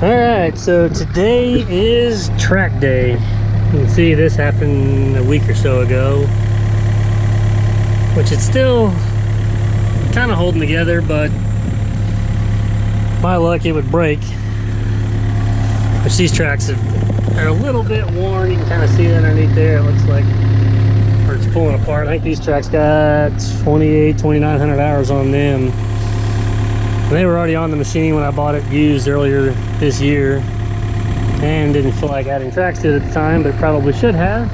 Alright, so today is track day. You can see this happened a week or so ago, which it's still kind of holding together, but my luck it would break. Which these tracks are a little bit worn. You can kind of see it underneath there. It looks like, or it's pulling apart. I think these tracks got 2,900 hours on them. They were already on the machine when I bought it used earlier this year, and didn't feel like adding tracks to it at the time, but probably should have.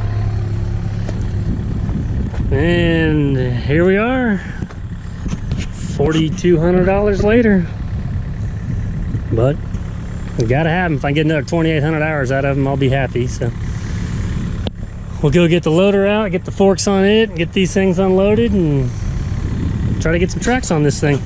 And here we are, $4,200 later. But we gotta have them. If I get another 2,800 hours out of them, I'll be happy. So we'll go get the loader out, get the forks on it, get these things unloaded, and try to get some tracks on this thing.